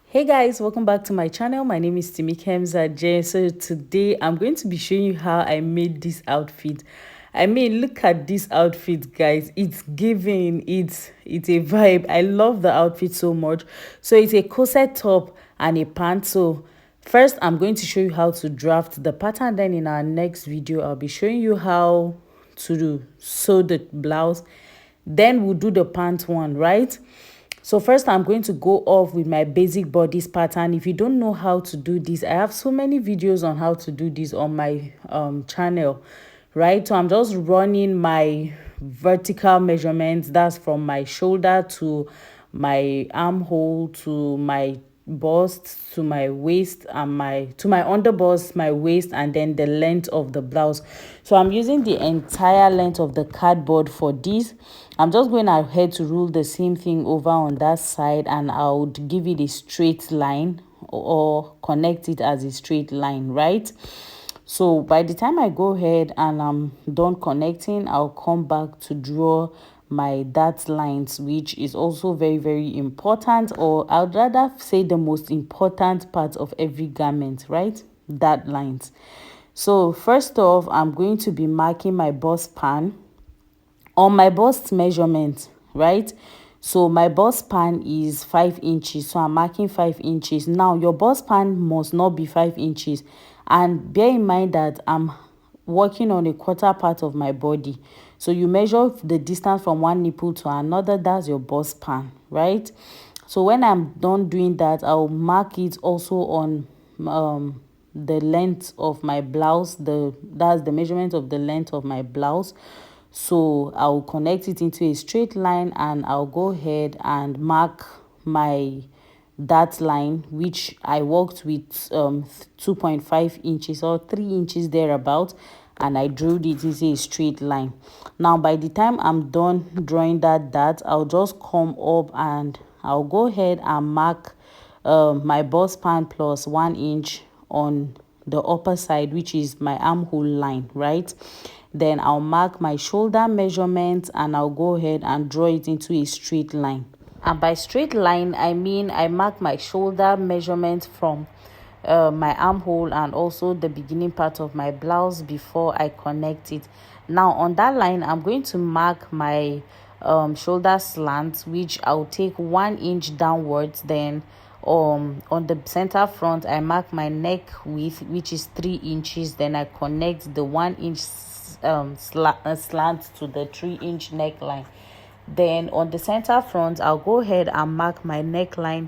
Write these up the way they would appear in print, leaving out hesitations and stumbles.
Hey guys, welcome back to my channel. My name is Timi Kemza J. So today I'm going to be showing you how I made this outfit. Look at this outfit, guys. It's giving, it's a vibe. I love the outfit so much. So it's a corset top and a pant. So first I'm going to show you how to draft the pattern. Then in our next video I'll be showing you how to sew the blouse. Then we'll do the pant one, right? So first I'm going to go off with my basic bodice pattern. If you don't know how to do this, I have so many videos on how to do this on my channel, right? So I'm just running my vertical measurements. That's from my shoulder to my armhole to my bust to my waist and my under bust, my waist, and then the length of the blouse. So I'm using the entire length of the cardboard for this. I'm just going ahead to rule the same thing over on that side, and I would give it a straight line or connect it as a straight line, right? So by the time I go ahead and I'm done connecting, I'll come back to draw my dart lines, which is also very important, or I'd rather say the most important part of every garment, right? Dart lines. So first off, I'm going to be marking my bust pan on my bust measurement, right? So my bust pan is 5 inches, so I'm marking 5 inches. Now your bust pan must not be 5 inches, and bear in mind that I'm working on a quarter part of my body. So you measure the distance from one nipple to another. That's your bust pan, right? So when I'm done doing that, I'll mark it also on the length of my blouse. That's the measurement of the length of my blouse. So I'll connect it into a straight line, and I'll go ahead and mark my dart line, which I worked with 2.5 inches or 3 inches thereabout, and I drew it into a straight line. Now by the time I'm done drawing that dart, I'll just come up and I'll go ahead and mark my bust pan plus 1 inch on the upper side, which is my armhole line, right? Then I'll mark my shoulder measurement, and I'll go ahead and draw it into a straight line. And by straight line, I mean I mark my shoulder measurement from my armhole and also the beginning part of my blouse before I connect it. Now on that line, I'm going to mark my shoulder slant, which I'll take 1 inch downwards. Then on the center front, I mark my neck width, which is 3 inches. Then I connect the 1 inch slant to the 3 inch neckline. Then on the center front, I'll go ahead and mark my neckline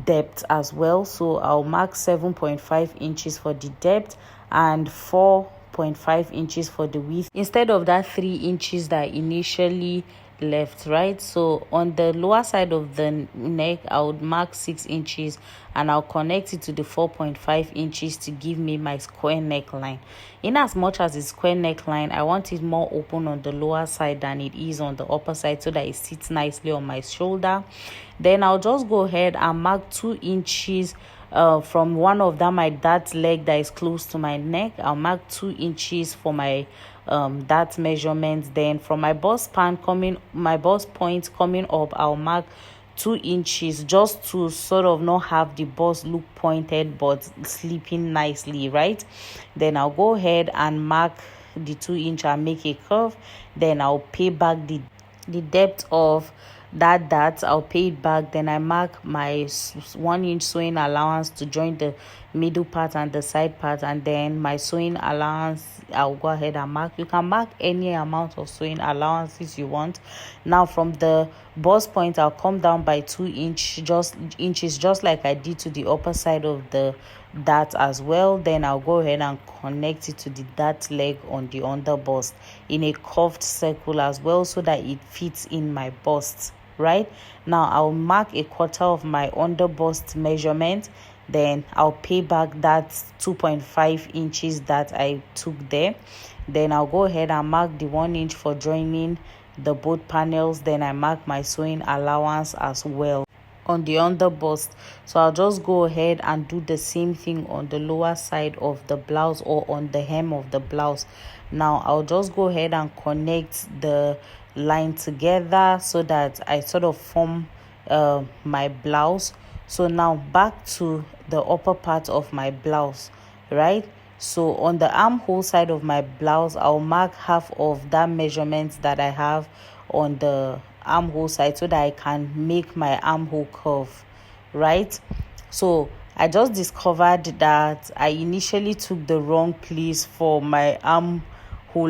depth as well. So I'll mark 7.5 inches for the depth and 4.5 inches for the width, instead of that 3 inches that I initially left, right? So on the lower side of the neck, I would mark 6 inches, and I'll connect it to the 4.5 inches to give me my square neckline. In as much as the square neckline, I want it more open on the lower side than it is on the upper side, so that it sits nicely on my shoulder. Then I'll just go ahead and mark 2 inches from one of them, my dart leg that is close to my neck. I'll mark 2 inches for my that measurement. Then from my bust point coming up, I'll mark 2 inches, just to sort of not have the bust look pointed but sleeping nicely, right? Then I'll go ahead and mark the 2 inch and make a curve. Then I'll pay back the depth of that dart. I'll pay it back. Then I mark my 1 inch sewing allowance to join the middle part and the side part, and then my sewing allowance I'll go ahead and mark. You can mark any amount of sewing allowances you want. Now from the bust point, I'll come down by 2 inches, just like I did to the upper side of the dart as well. Then I'll go ahead and connect it to the dart leg on the under bust in a curved circle as well, so that it fits in my bust, right? Now I'll mark a quarter of my under bust measurement. Then I'll pay back that 2.5 inches that I took there. Then I'll go ahead and mark the 1 inch for joining the both panels. Then I mark my sewing allowance as well on the under bust. So I'll just go ahead and do the same thing on the lower side of the blouse, or on the hem of the blouse. Now I'll just go ahead and connect the line together so that I sort of form my blouse. So now back to the upper part of my blouse, right? So on the armhole side of my blouse, I'll mark half of that measurement that I have on the armhole side so that I can make my armhole curve, right? So I just discovered that I initially took the wrong place for my armhole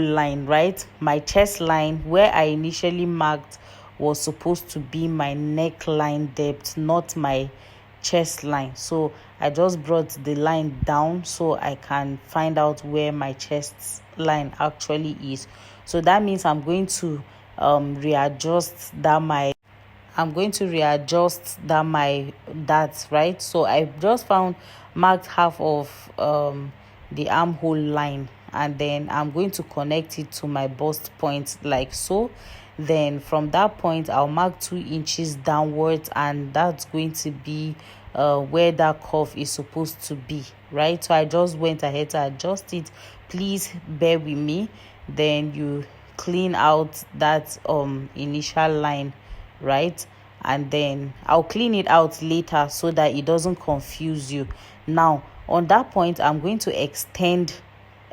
line, right? My chest line, where I initially marked, was supposed to be my neckline depth, not my chest line. So I just brought the line down so I can find out where my chest line actually is. So that means I'm going to readjust that right. So I just marked half of the armhole line, and then I'm going to connect it to my bust point like so. Then from that point I'll mark 2 inches downwards, and that's going to be where that curve is supposed to be, right? So I just went ahead to adjust it. Please bear with me. Then you clean out that initial line, right? And then I'll clean it out later so that it doesn't confuse you. Now on that point I'm going to extend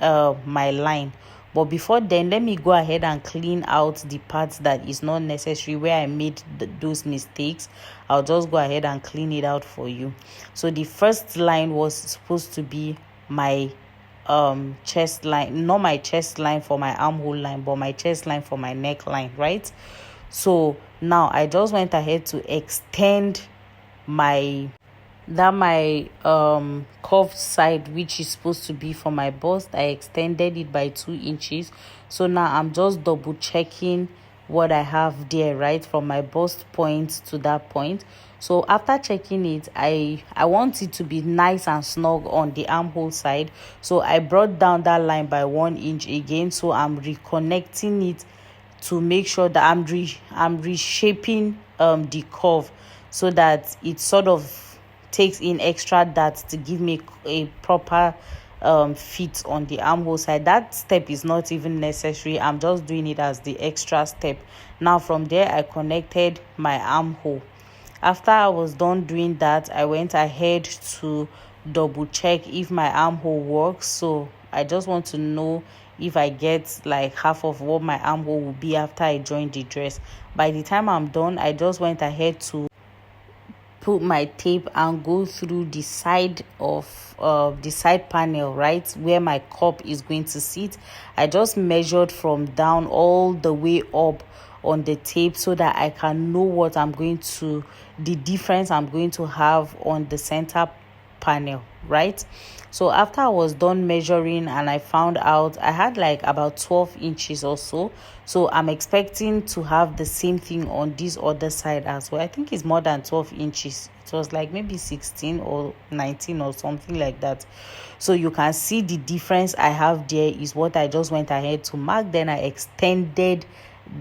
my line, but before then let me go ahead and clean out the parts that is not necessary, where I made those mistakes. I'll just go ahead and clean it out for you. So the first line was supposed to be my chest line, not my chest line for my armhole line, but my chest line for my neckline, right? So now I just went ahead to extend my curved side, which is supposed to be for my bust. I extended it by 2 inches. So now I'm just double checking what I have there, right, from my bust point to that point. So after checking it, I want it to be nice and snug on the armhole side, so I brought down that line by 1 inch again. So I'm reconnecting it to make sure that I'm reshaping the curve so that it sort of takes in extra darts to give me a proper fit on the armhole side. That step is not even necessary. I'm just doing it as the extra step. Now from there I connected my armhole. After I was done doing that, I went ahead to double check if my armhole works. So I just want to know if I get like half of what my armhole will be after I join the dress. By the time I'm done, I just went ahead to put my tape and go through the side of the side panel, right, where my cup is going to sit. I just measured from down all the way up on the tape so that I can know the difference I'm going to have on the center panel, right? So after I was done measuring, and I found out I had like about 12 inches or so. So I'm expecting to have the same thing on this other side as well. I think it's more than 12 inches. It was like maybe 16 or 19 or something like that. So you can see the difference I have there is what I just went ahead to mark. Then I extended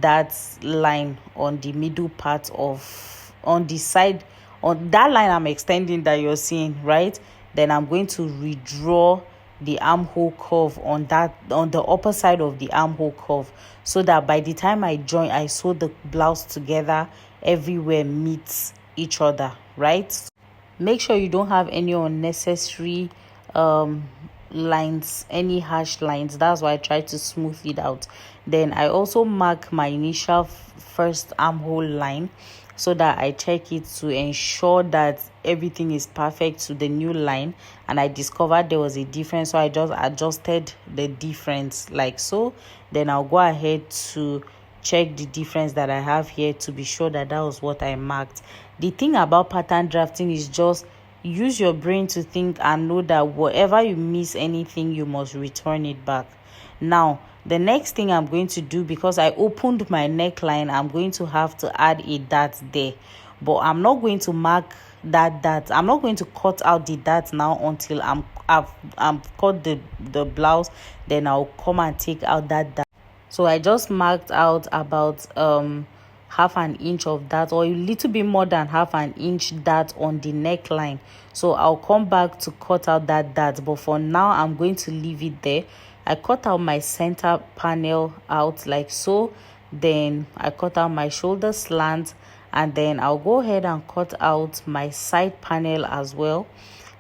that line on the middle part on the side, on that line I'm extending that you're seeing, right? Then I'm going to redraw the armhole curve on the upper side of the armhole curve, so that by the time I sew the blouse together, everywhere meets each other, right? Make sure you don't have any unnecessary lines, any harsh lines. That's why I try to smooth it out. Then I also mark my initial first armhole line so that I check it to ensure that everything is perfect to the new line. And I discovered there was a difference, so I just adjusted the difference like so. Then I'll go ahead to check the difference that I have here to be sure that that was what I marked. The thing about pattern drafting is just use your brain to think and know that whatever you miss anything, you must return it back. Now the next thing I'm going to do, because I opened my neckline, I'm going to have to add a dart there, but I'm not going to mark that dart. I'm not going to cut out the dart now until I've cut the blouse. Then I'll come and take out that dart. So I just marked out about half an inch of that, or a little bit more than half an inch dart on the neckline. So I'll come back to cut out that dart, but for now I'm going to leave it there. I cut out my center panel out like so. Then I cut out my shoulder slant, and then I'll go ahead and cut out my side panel as well.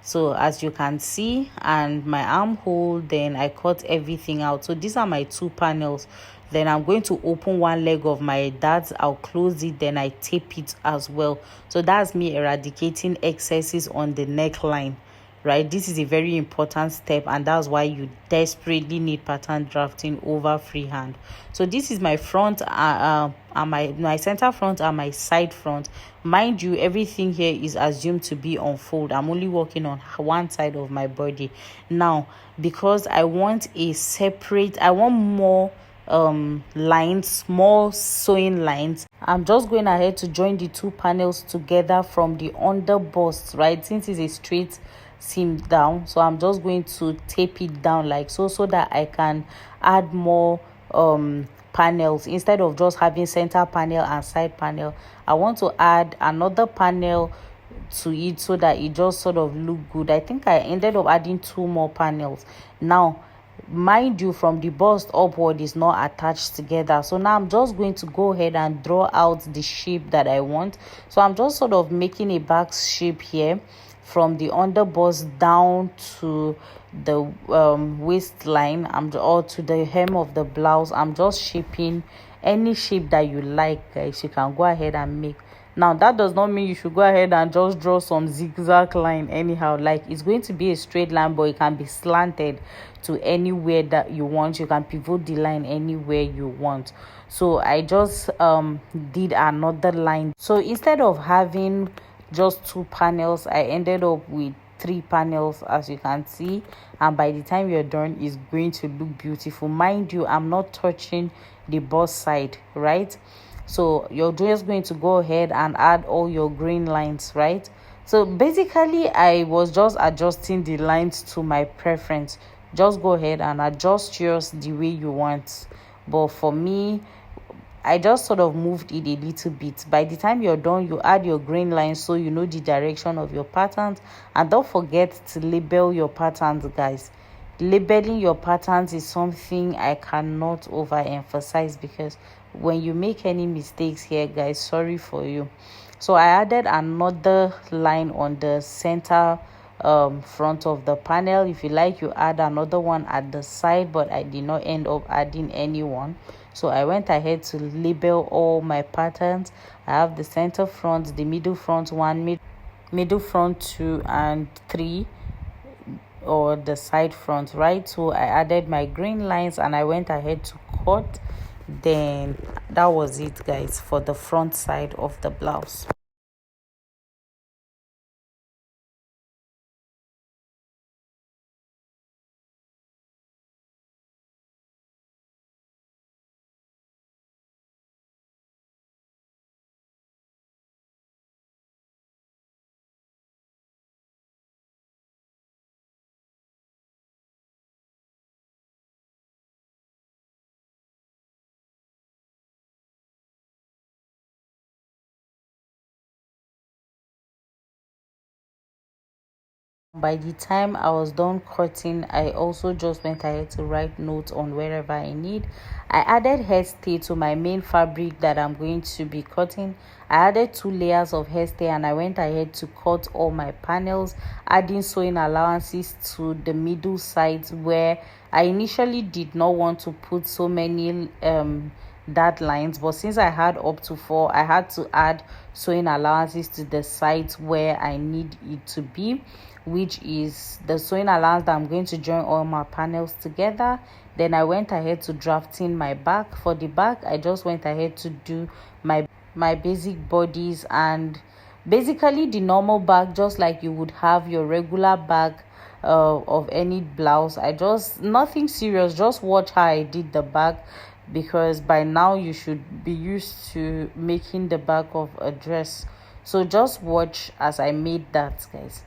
So as you can see, and my armhole, then I cut everything out. So these are my two panels. Then I'm going to open one leg of my darts, I'll close it, then I tape it as well. So that's me eradicating excesses on the neckline, right? This is a very important step, and that's why you desperately need pattern drafting over freehand. So this is my front and my center front and my side front. Mind you, everything here is assumed to be on fold. I'm only working on one side of my body now, because I want more lines, small sewing lines. I'm just going ahead to join the two panels together from the under bust, right? Since it's a straight seam down, so I'm just going to tape it down like so, so that I can add more panels. Instead of just having center panel and side panel, I want to add another panel to it so that it just sort of look good. I think I ended up adding two more panels. Now mind you, from the bust upward is not attached together. So now I'm just going to go ahead and draw out the shape that I want. So I'm just sort of making a back shape here from the under bust down to the waistline, or to the hem of the blouse. I'm just shaping any shape that you like, guys. You can go ahead and make. Now that does not mean you should go ahead and just draw some zigzag line anyhow. Like, it's going to be a straight line, but it can be slanted to anywhere that you want. You can pivot the line anywhere you want. So I just did another line. So instead of having just two panels, I ended up with three panels, as you can see, and by the time you're done, it's going to look beautiful. Mind you, I'm not touching the bust side, right? So you're just going to go ahead and add all your green lines, right? So basically, I was just adjusting the lines to my preference. Just go ahead and adjust yours the way you want. But for me, I just sort of moved it a little bit. By the time you're done, you add your green lines so you know the direction of your patterns. And don't forget to label your patterns, guys. Labeling your patterns is something I cannot overemphasize, because when you make any mistakes here, guys, sorry for you. So I added another line on the center front of the panel. If you like, you add another one at the side, but I did not end up adding any one. So I went ahead to label all my patterns. I have the center front, the middle front one, middle front 2 and 3, or the side front, right? So I added my green lines and I went ahead to cut. Then that was it, guys, for the front side of the blouse. By the time I was done cutting, I also just went ahead to write notes on wherever I need. I added hairstay to my main fabric that I'm going to be cutting. I added 2 layers of hairstay and I went ahead to cut all my panels, adding sewing allowances to the middle sides where I initially did not want to put so many dart lines, but since I had up to 4, I had to add sewing allowances to the sides where I need it to be, which is the sewing allowance that I'm going to join all my panels together. Then I went ahead to drafting my back. For the back, I just went ahead to do my basic bodies and basically the normal back, just like you would have your regular back of any blouse. I just, nothing serious, just watch how I did the back, because by now you should be used to making the back of a dress. So just watch as I made that, guys.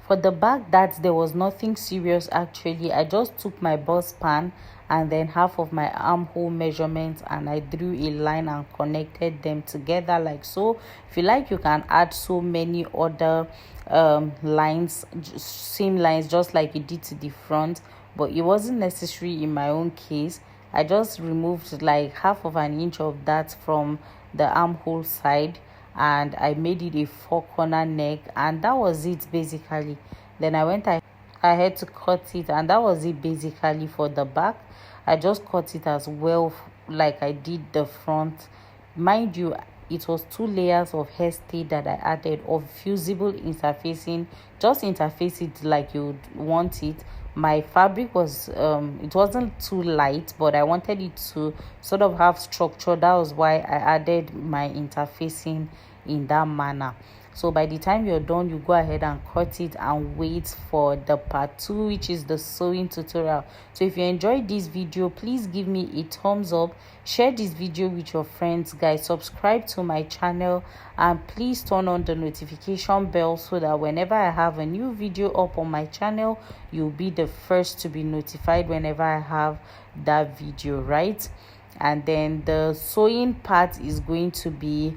For the back, that there was nothing serious actually. I just took my bust span and then half of my armhole measurements, and I drew a line and connected them together like so. If you like, you can add so many other lines, seam lines, just like you did to the front, but it wasn't necessary in my own case. I just removed like half of an inch of that from the armhole side, and I made it a 4-corner neck, and that was it basically. Then I had to cut it, and that was it basically for the back. I just cut it as well like I did the front. Mind you, it was 2 layers of hairstay that I added of fusible interfacing. Just interface it like you would want it. My fabric was it wasn't too light, but I wanted it to sort of have structure. That was why I added my interfacing in that manner. So by the time you're done, you go ahead and cut it and wait for the part 2, which is the sewing tutorial. So if you enjoyed this video, please give me a thumbs up, share this video with your friends, guys, subscribe to my channel, and please turn on the notification bell so that whenever I have a new video up on my channel, you'll be the first to be notified whenever I have that video, right? And then the sewing part is going to be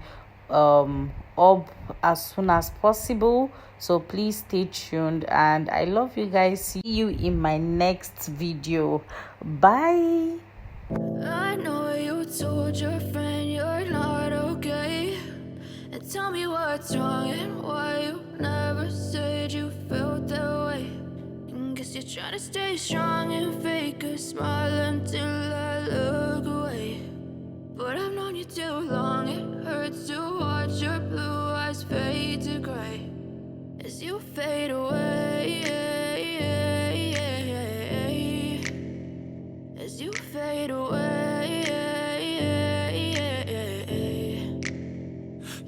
up as soon as possible, so please stay tuned, and I love you guys. See you in my next video. Bye. I know you told your friend you're not okay, and tell me what's wrong and why you never said you felt that way. And guess you're trying to stay strong and fake a smile until I look away. But I've known you too long, it hurts to watch your blue eyes fade to gray as you fade away, as you fade away.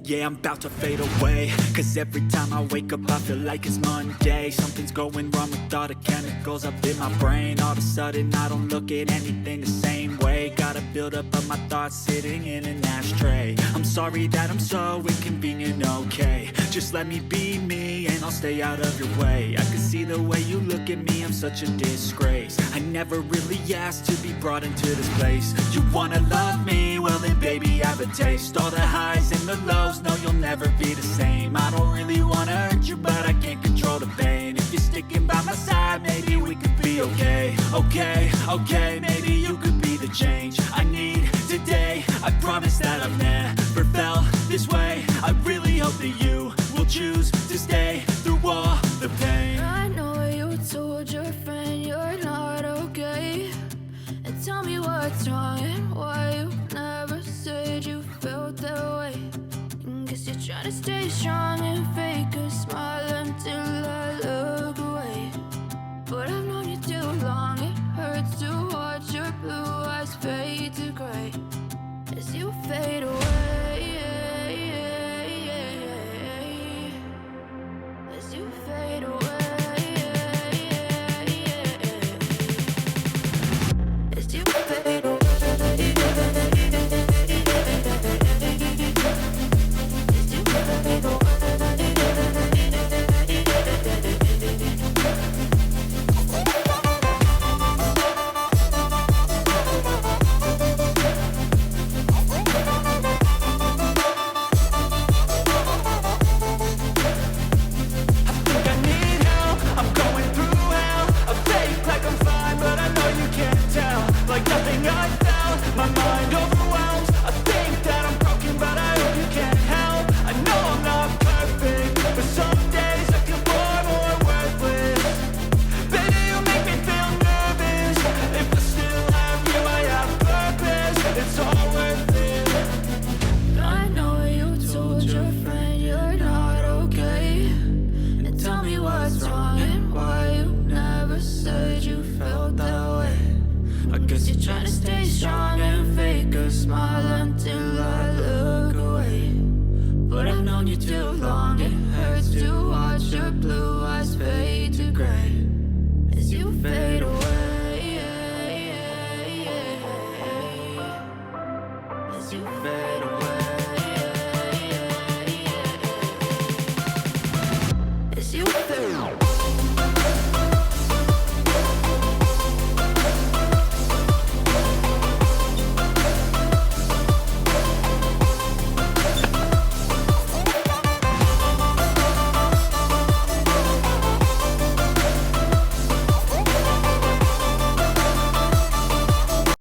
Yeah, I'm about to fade away, cause every time I wake up I feel like it's Monday. Something's going wrong with all the chemicals up in my brain. All of a sudden I don't look at anything the same way. Gotta build up of my thoughts sitting in an ashtray. I'm sorry that I'm so inconvenient, okay. Just let me be me and I'll stay out of your way. I can see the way you look at me, I'm such a disgrace. I never really asked to be brought into this place. You wanna love me? Well then baby, have a taste. All the highs and the lows, no, you'll never be the same. I don't really wanna hurt you, but I can't control the pain. If you're sticking by my side, maybe we could be okay. Okay, maybe you could be the change I need today. I promise that I've never felt this way. I really hope that you will choose to stay through all the pain. I know you told your friend you're not okay, and tell me what's wrong and why you never said you felt that way. And guess you're trying to stay strong and fake a smile until I look away. But I've known you too long, it hurts to watch your blue eyes fade to gray as you fade away, as you fade away. You're trying to stay strong and fake a smile until I look away. But I've known you too long, it hurts to watch your blue eyes fade to gray as you fade